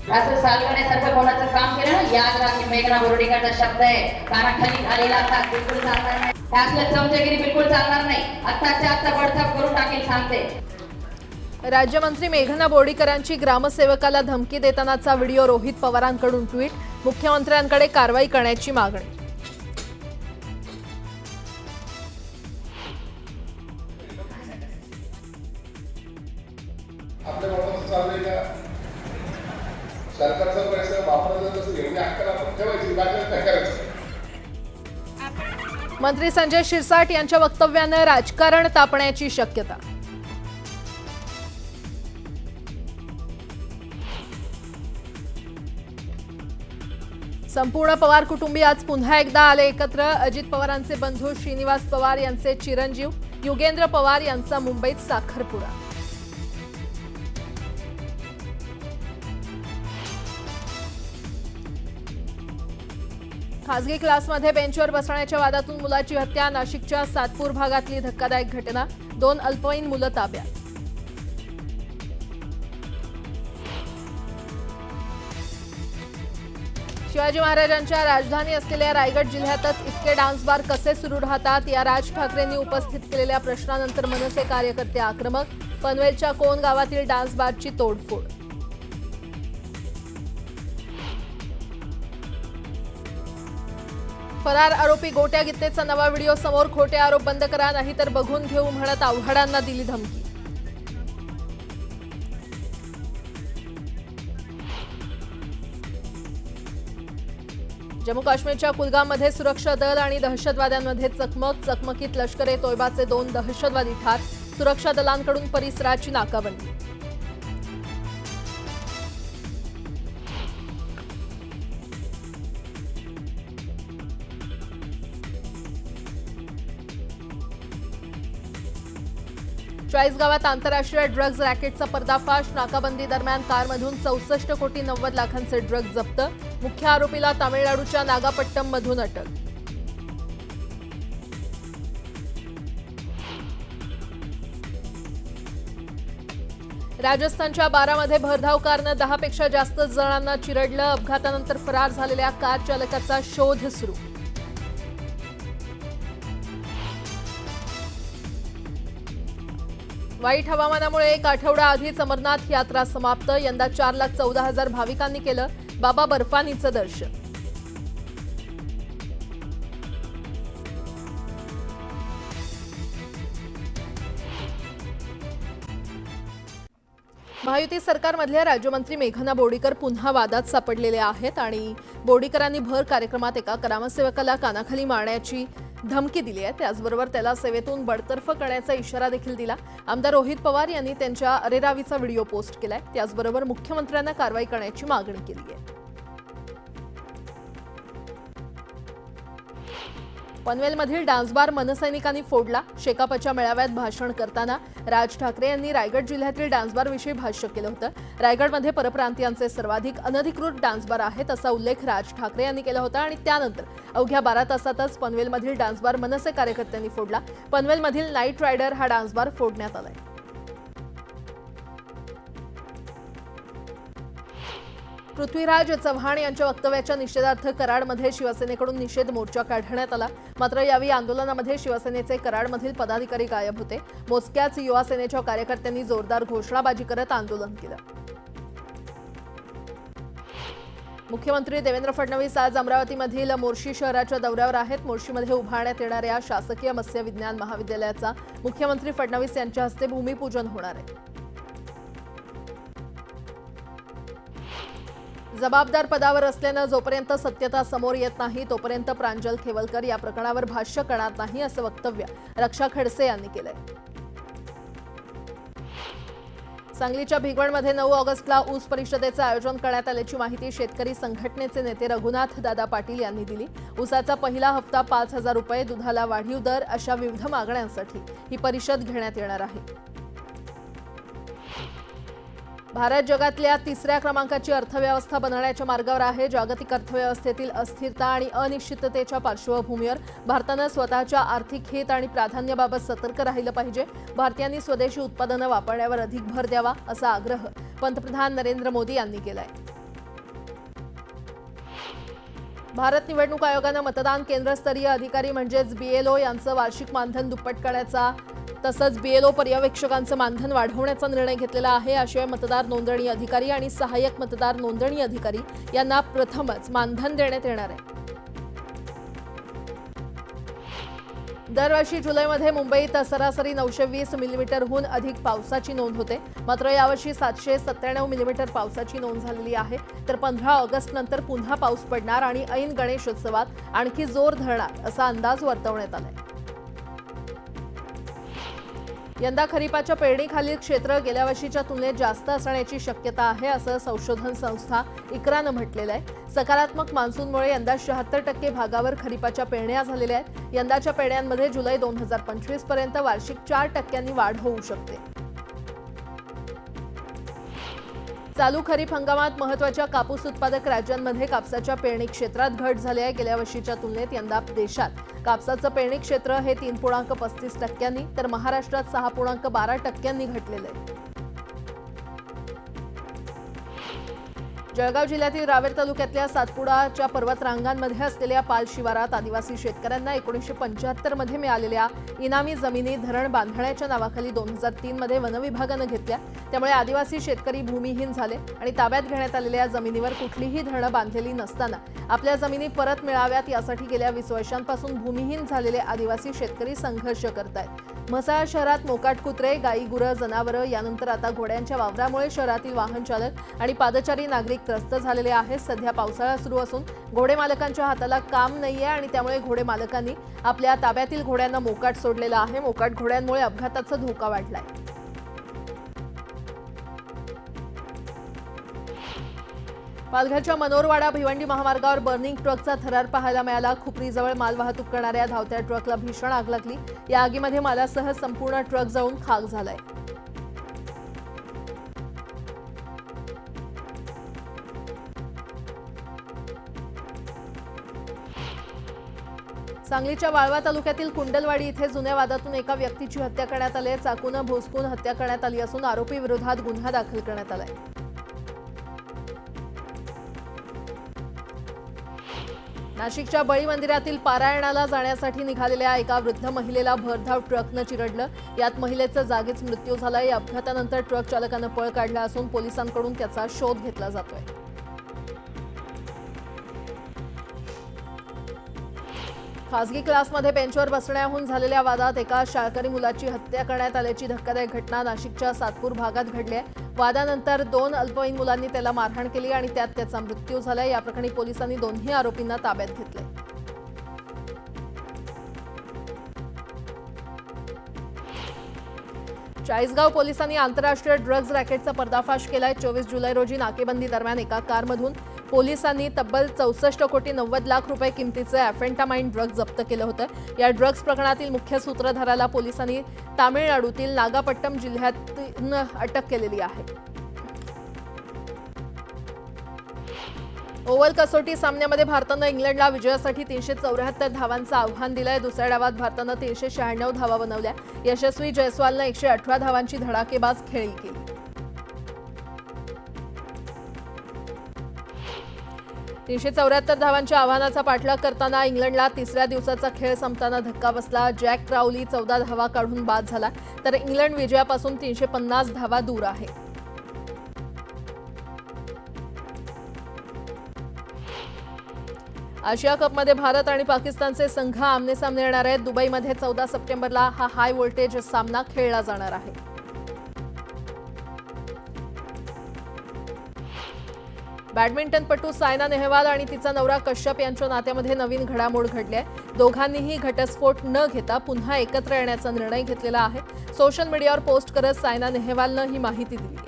असं सालगण्यासारखं कोणाचं काम केलं ना, याद राखी मेघना बोर्डीकरचा शब्द आहे, कानाखाली आलेला आता बिलकुल चालणार नाही. असलं चमचगिरी बिलकुल चालणार नाही. आत्ताच्या आत्ता बडतप करून टाकेल सांगते. राज्यमंत्री मेघना बोर्डीकरांची ग्रामसेवकाला धमकी देतानाचा व्हिडिओ रोहित पवारांकडून ट्विट. मुख्यमंत्र्यांकडे कारवाई करण्याची मागणी. आपल्या बाबत चाललंय का सरकारचा पैसा वापरला जात असेल एवढी अक्कल आपण ठेवायची, बाकी काय करायचं. मंत्री संजय शिरसाट यांच्या वक्तव्यानं राजकारण तापण्याची शक्यता. संपूर्ण पवार कुटुंबीय आज पुन्हा एकदा आले एकत्र. अजित पवारांचे बंधू श्रीनिवास पवार यांचे चिरंजीव युगेंद्र पवार यांचा मुंबईत साखरपुडा. खासगी क्लासमध्ये बेंचवर बसण्याच्या वादातून मुलाची हत्या. नाशिकच्या सातपूर भागातली धक्कादायक घटना. 2 अल्पवयीन मुलं ताब्यात. शिवाजी महाराजांच्या राजधानी असलेल्या रायगड जिल्ह्यातच इतके डान्स बार कसे सुरू राहतात, या राज ठाकरेंनी उपस्थित केलेल्या प्रश्नानंतर मनसे कार्यकर्ते आक्रमक. पनवेलच्या कोण गावातील डान्स बारची तोडफोड. फरार आरोपी गोट्या गित्तेचा नवा व्हिडिओ समोर. खोटे आरोप बंद करा नाहीतर बघून घेऊ म्हणत आव्हाडांना दिली धमकी. जम्मू काश्मीरच्या कुलगाममध्ये सुरक्षा दल आणि दहशतवाद्यांमध्ये चकमक. चकमकीत लष्कर ए तोयबाचे 2 दहशतवादी ठार. सुरक्षा दलांकडून परिसराची नाकाबंदी. चाळीसगावात आंतरराष्ट्रीय ड्रग्ज रॅकेटचा पर्दाफाश. नाकाबंदी दरम्यान कारमधून 64 कोटी 90 लाखांचे ड्रग्ज जप्त. मुख्य आरोपीला तामिळनाडूच्या नागापट्टम मधून अटक. राजस्थानच्या बारामध्ये भरधाव कारनं 10 पेक्षा जास्त जणांना चिरडलं. अपघातानंतर फरार झालेल्या कार चालकाचा शोध सुरू. वाईट हवामानामुळे 1 आठवडा आधीच अमरनाथ यात्रा समाप्त. यंदा 4,14,000 भाविकांनी केलं बाबा बर्फानीचं दर्शन. महायुती सरकारमधल्या राज्यमंत्री मेघना बोर्डीकर पुन्हा वादात सापडलेले आहेत आणि बोर्डीकरांनी भर कार्यक्रमात एका ग्रामसेवकाला कानाखाली मारण्याची धमकी दिली आहे. त्याचबरोबर त्याला सेवेतून बडतर्फ करण्याचा इशारा देखील दिला. आमदार रोहित पवार यांनी त्यांच्या अरेरावीचा व्हिडिओ पोस्ट केलाय. त्याचबरोबर मुख्यमंत्र्यांना कारवाई करण्याची मागणी केली आहे. पनवेलमधील डान्स बार मनसैनिकांनी फोडला. शेकापच्या मेळाव्यात भाषण करताना राज ठाकरे यांनी रायगड जिल्ह्यातील डान्स बारविषयी भाष्य केलं होतं. रायगडमध्ये परप्रांतीयांचे सर्वाधिक अनधिकृत डान्स बार आहेत असा उल्लेख राज ठाकरे यांनी केला होता आणि त्यानंतर अवघ्या 12 तासातच पनवेलमधील डान्स बार मनसे कार्यकर्त्यांनी फोडला. पनवेलमधील नाईट रायडर हा डान्स बार फोडण्यात आलाय. पृथ्वीराज चव्हाण यांच्या वक्तव्याच्या निषेधार्थ कराडमध्ये शिवसेनेकडून निषेध मोर्चा काढण्यात आला. मात्र यावेळी आंदोलनामध्ये शिवसेनेचे कराडमधील पदाधिकारी गायब होते. मोजक्याच युवा सेनेच्या कार्यकर्त्यांनी जोरदार घोषणाबाजी करत आंदोलन केलं. मुख्यमंत्री देवेंद्र फडणवीस आज अमरावतीमधील मोर्शी शहराच्या दौऱ्यावर आहेत. मोर्शीमध्ये उभारण्यात येणाऱ्या शासकीय मत्स्य विज्ञान महाविद्यालयाचा मुख्यमंत्री फडणवीस यांच्या हस्ते भूमिपूजन होणार आहे. जबाबदार पदावर असल्यानं जोपर्यंत सत्यता समोर येत नाही तोपर्यंत प्रांजल खेवलकर या प्रकरणावर भाष्य करणार नाही असं वक्तव्य रक्षा खडसे यांनी केलंय. सांगलीच्या भिगवणमध्ये 9 ऑगस्टला ऊस परिषदेचं आयोजन करण्यात आल्याची माहिती शेतकरी संघटनेचे नेते रघुनाथ दादा पाटील यांनी दिली. ऊसाचा पहिला हप्ता 5,000 रुपये, दुधाला वाढीव दर अशा विविध मागण्यांसाठी ही परिषद घेण्यात येणार आहे. भारत जगातल्या 3ऱ्या क्रमांकाची अर्थव्यवस्था बनण्याच्या मार्गावर आहे. जागतिक अर्थव्यवस्थेतील अस्थिरता आणि अनिश्चिततेच्या पार्श्वभूमीवर भारतानं स्वतःच्या आर्थिक हित आणि प्राधान्याबाबत सतर्क राहिलं पाहिजे. भारतीयांनी स्वदेशी उत्पादनं वापरण्यावर अधिक भर द्यावा असा आग्रह पंतप्रधान नरेंद्र मोदी यांनी केलाय. भारत निवडणूक आयोगानं मतदान केंद्रस्तरीय अधिकारी म्हणजेच BLO यांचं वार्षिक मानधन दुप्पट करण्याचा तसंच BLO पर्यवेक्षकांचं मानधन वाढवण्याचा निर्णय घेतलेला आहे. याशिवाय मतदार नोंदणी अधिकारी आणि सहाय्यक मतदार नोंदणी अधिकारी यांना प्रथमच मानधन देण्यात येणार आहे. दरवर्षी जुलैमध्ये मुंबईत सरासरी 920 मिलीमीटरहून अधिक पावसाची नोंद होते. मात्र यावर्षी 797 मिलीमीटर पावसाची नोंद झालेली आहे. तर 15 ऑगस्ट नंतर पुन्हा पाऊस पडणार आणि ऐन गणेशोत्सवात आणखी जोर धरणार असा अंदाज वर्तवण्यात आलाय. यंदा खरीपाच्या पेरणीखालील क्षेत्र गेल्या वर्षीच्या तुलनेत जास्त असण्याची शक्यता आहे असं संशोधन संस्था इक्रानं म्हटलेलं आहे. सकारात्मक मान्सूनमुळे यंदा 76% भागावर खरीपाच्या पेरण्या झालेल्या आहेत. यंदाच्या पेरण्यांमध्ये जुलै 2025 पर्यंत वार्षिक 4% वाढ होऊ शकते. चालू खरीप हंगामात महत्त्वाच्या कापूस उत्पादक राज्यांमध्ये कापसाच्या पेरणी क्षेत्रात घट झाली आहे. गेल्या वर्षीच्या तुलनेत यंदा देशात कापसाचं पेरणी क्षेत्र हे 3.35% तर महाराष्ट्रात 6.12% घटलेलं आहे. जळगाव जिल्ह्यातील रावेर तालुक्यातल्या सातपुडाच्या पर्वतरांगांमध्ये असलेल्या पाल शिवारात आदिवासी शेतकऱ्यांना 1975 मध्ये मिळालेल्या इनामी जमिनी धरण बांधण्याच्या नावाखाली 2003 मध्ये वनविभागानं घेतल्या. त्यामुळे आदिवासी शेतकरी भूमिहीन झाले आणि ताब्यात घेण्यात आलेल्या जमिनीवर कुठलीही धरणं बांधलेली नसताना आपल्या जमिनी परत मिळाव्यात यासाठी गेल्या 20 वर्षांपासून भूमिहीन झालेले आदिवासी शेतकरी संघर्ष करतायत. म्हसळा शहरात मोकाट कुत्रे, गाई, गुरं, जनावरं यानंतर आता घोड्यांच्या वावरामुळे शहरातील वाहन चालक आणि पादचारी नागरिक त्रस्त झालेले आहेत. सध्या पावसाळा सुरू असून घोडे मालकांच्या हाताला काम नाहीये आणि त्यामुळे घोडे मालकांनी आपल्या ताब्यातील घोड्यांना मोकाट सोडलेला आहे. मोकाट घोड्यांमुळे अपघाताचा धोका वाढलाय. पालघरच्या मनोरवाडा भिवंडी महामार्गावर बर्निंग ट्रकचा थरार पाहायला मिळाला. खुपरीजवळ मालवाहतूक करणाऱ्या धावत्या ट्रकला भीषण आग लागली. या आगीमध्ये मालासह संपूर्ण ट्रक जळून खाक झालाय. सांगलीच्या वाळवा तालुक्यातील कुंडलवाडी इथे जुन्या वादातून एका व्यक्तीची हत्या करण्यात आली आहे. चाकूनं भोसकून हत्या करण्यात आली असून आरोपी विरोधात गुन्हा दाखल करण्यात आलाय. नाशिकच्या बळी मंदिरातील पारायणाला जाण्यासाठी निघालेल्या एका वृद्ध महिलेला भरधाव ट्रकनं चिरडलं. यात महिलेचा जागीच मृत्यू झाला. या अपघातानंतर ट्रक चालकानं पळ काढला असून पोलिसांकडून त्याचा शोध घेतला जातोय. खासगी क्लासमध्ये बेंचवर बसण्याहून झालेल्या वादात एका शाळकरी मुलाची हत्या करण्यात आल्याची धक्कादायक घटना नाशिकच्या सातपूर भागात घडली आहे. वादानंतर 2 अल्पवयीन मुलांनी त्याला मारहाण केली आणि त्यात त्याचा मृत्यू झाला. या प्रकरणी पोलिसांनी दोन्ही आरोपींना ताब्यात घेतले. चाळीसगाव पोलिसांनी आंतरराष्ट्रीय ड्रग्ज रॅकेटचा पर्दाफाश केलाय. 24 जुलै रोजी नाकेबंदी दरम्यान एका कारमधून पोलिसांनी तब्बल 64 कोटी 90 लाख रुपये किमतीचे एफेंटामाइन ड्रग्ज जप्त केलं होतं. या ड्रग्ज प्रकरणातील मुख्य सूत्रधाराला पोलिसांनी तामिळनाडूतील नागापट्टम जिल्ह्यातून अटक केलेली आहे. ओव्हल कसोटी सामन्यामध्ये भारतानं इंग्लंडला विजयासाठी 374 धावांचं आव्हान दिलंय. दुसऱ्या डावात भारतानं 396 धावा बनवल्या. यशस्वी जयस्वालनं 118 धावांची धडाकेबाज खेळी केली. तीनशे 374 धावांच्या आव्हानाचा पाठलाग करताना इंग्लंडला तिसऱ्या दिवसाचा खेळ संपताना धक्का बसला. जॅक क्राउली 14 धावा काढून बाद झाला. तर इंग्लंड विजयापासून 350 धावा दूर आहे. आशिया कपमध्ये भारत आणि पाकिस्तानचे संघ आमनेसामने येणार आहेत. दुबईमध्ये 14 सप्टेंबरला हा हाय व्होल्टेज सामना खेळला जाणार आहे. बॅडमिंटनपटू सायना नेहवाल आणि तिचा नवरा कश्यप यांच्या नात्यामध्ये नवीन घडामोड घडली आहे. दोघांनीही घटस्फोट न घेता पुन्हा एकत्र येण्याचा निर्णय घेतलेला आहे. सोशल मीडियावर पोस्ट करत सायना नेहवालनं ही माहिती दिली.